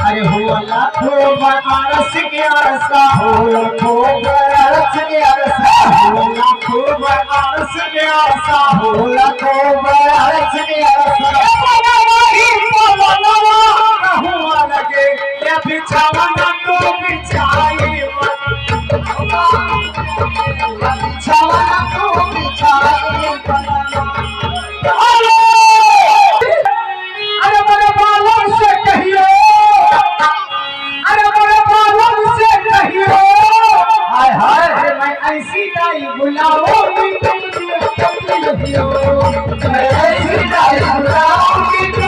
अरे हो खूब अरस के अरसा हो खूब अरस के अरसा हो खूब अरस के अरसा हो खूब अरस के अरसा हुआ लगे ये बिछावना तो बिछाई बिछावना तो बिछाई अरे मेरे बालों से कहियो हाय हाय मैं ऐसी दाई बुलाऊंगी मैं ऐसी दाई बुलाऊंगी